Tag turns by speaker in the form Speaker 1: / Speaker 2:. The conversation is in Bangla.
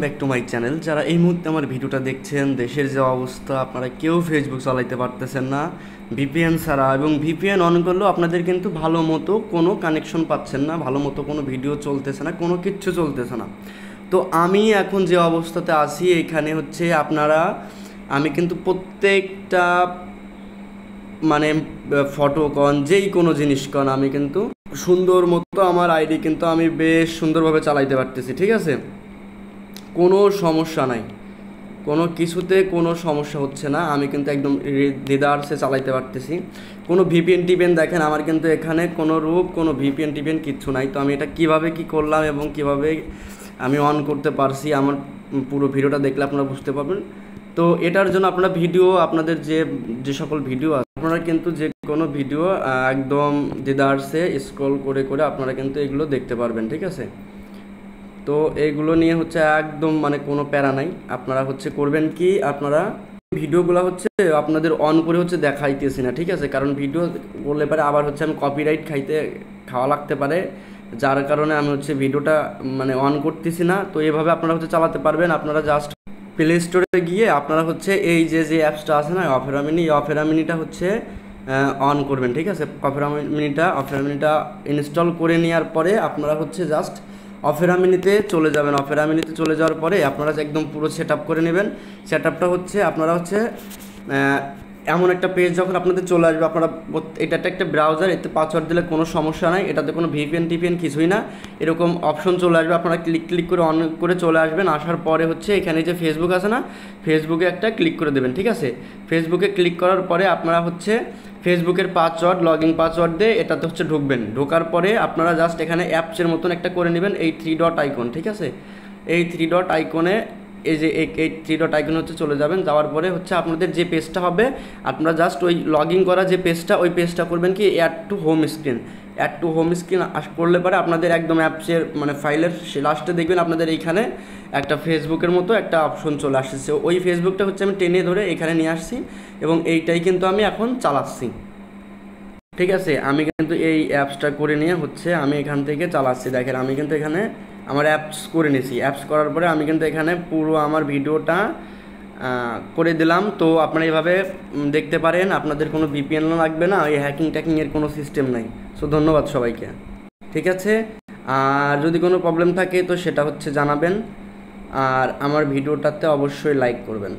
Speaker 1: Back to my channel. যারা এই মুহূর্তে আমার ভিডিওটা দেখছেন, দেশের যে অবস্থা, আপনারা কেউ ফেসবুক চালাইতে পারতেছেন না ভিপিএন ছাড়া, এবং ভিপিএন অন করলেও আপনাদের কিন্তু ভালো মতো কোনো কানেকশন পাচ্ছেন না, ভালো মতো কোনো ভিডিও চলতেছে না, কোনো কিচ্ছু চলতেছে না। তো আমি এখন যে অবস্থাতে আছি এখানে হচ্ছে আমি কিন্তু প্রত্যেকটা মানে ফটো কন যেই কোনো জিনিস কন আমি কিন্তু সুন্দর মতো আমার আইডি কিন্তু আমি বেশ সুন্দরভাবে চালাইতে পারতেছি, ঠিক আছে? কোনো সমস্যা নাই, কোনো কিছুতে কোনো সমস্যা হচ্ছে না, আমি কিন্তু একদম দেদারসে চালাইতে পারতেছি। কোনো ভিপিএন টিপিএন দেখেন আমার কিন্তু এখানে কোনো ভিপিএন টিপিএন কিচ্ছু নাই। তো আমি এটা কিভাবে কি করলাম এবং কিভাবে আমি অন করতে পারছি, আমার পুরো ভিডিওটা দেখলে আপনারা বুঝতে পারবেন। তো এটার জন্য আপনারা আপনাদের যে সকল ভিডিও আছে, আপনারা কিন্তু যে কোনো ভিডিও একদম দেদারসে স্ক্রল করে করে আপনারা কিন্তু এগুলো দেখতে পারবেন, ঠিক আছে? তো এইগুলো নিয়ে হচ্ছে একদম মানে কোনো প্যারা নাই। আপনারা হচ্ছে করবেন কি, আপনারা ভিডিওগুলো হচ্ছে আপনাদের অন করে হচ্ছে দেখাইতেছি না, ঠিক আছে? কারণ ভিডিও বললে পারে আবার হচ্ছে আমি কপিরাইট খাওয়া লাগতে পারে, যার কারণে আমি হচ্ছে ভিডিওটা মানে অন করতেছি না। তো এইভাবে আপনারা হচ্ছে চালাতে পারবেন। আপনারা জাস্ট প্লে স্টোরে গিয়ে আপনারা হচ্ছে এই যে অ্যাপসটা আছে না, অফেরা মিনি, এই অফেরা মিনিটা হচ্ছে অন করবেন, ঠিক আছে? অফেরা মিনিটা ইনস্টল করে নেওয়ার পরে আপনারা হচ্ছে জাস্ট অফেরা মিনিতে চলে যাবেন। অফেরা মিনিতে চলে যাওয়ার পরে আপনারা একদম পুরো সেট আপ করে নেবেন। সেট আপটা হচ্ছে আপনারা হচ্ছে এমন একটা পেজ যখন আপনাদের চলে আসবে, আপনারা এটা একটা ব্রাউজার, এতে পাসওয়ার্ড দিলে কোনো সমস্যা নাই, এটাতে কোনো ভিপিএন টিপিএন কিছুই না। এরকম অপশন চলে আসবে, আপনারা ক্লিক করে অন করে চলে আসবেন। আসার পরে হচ্ছে এখানে যে ফেসবুক আছে না, ফেসবুকে একটা ক্লিক করে দেবেন, ঠিক আছে? ফেসবুকে ক্লিক করার পরে আপনারা হচ্ছে ফেসবুকের পাসওয়ার্ড, লগইন পাসওয়ার্ড দিয়ে এটাতে হচ্ছে ঢুকবেন। ঢোকার পরে আপনারা জাস্ট এখানে অ্যাপসের মতন একটা করে নেবেন, এই 3 ডট আইকন, ঠিক আছে? এই 3 ডট আইকনে এই 3 ডট আইকন হচ্ছে চলে যাবেন। যাওয়ার পরে হচ্ছে আপনাদের যে পেজটা হবে, আপনারা জাস্ট ওই লগ ইন করা যে পেজটা, ওই পেজটা করবেন কি add to home screen. Add to home screen করলে পরে আপনাদের একদম অ্যাপসের মানে ফাইলের লাস্টে দেখবেন আপনাদের এইখানে একটা ফেসবুকের মতো একটা অপশন চলে আসছে। ওই ফেসবুকটা হচ্ছে আমি টেনে ধরে এখানে নিয়ে আসছি এবং এইটাই কিন্তু আমি এখন চালাচ্ছি, ঠিক আছে? আমি কিন্তু এই অ্যাপসটা করে নিয়ে হচ্ছে আমি এখান থেকে চালাচ্ছি। দেখেন আমি কিন্তু এখানে আমার অ্যাপস করে নিয়েছি। অ্যাপস করার পরে আমি কিন্তু এখানে পুরো আমার ভিডিওটা করে দিলাম। তো আপনারা এইভাবে দেখতে পারেন, আপনাদের কোনো ভিপিএন লাগবে না, এই ট্যাকিংয়ের কোনো সিস্টেম নাই। সো ধন্যবাদ সবাইকে, ঠিক আছে? আর যদি কোনো প্রবলেম থাকে তো সেটা হচ্ছে জানাবেন, আর আমার ভিডিওটাতে অবশ্যই লাইক করবেন।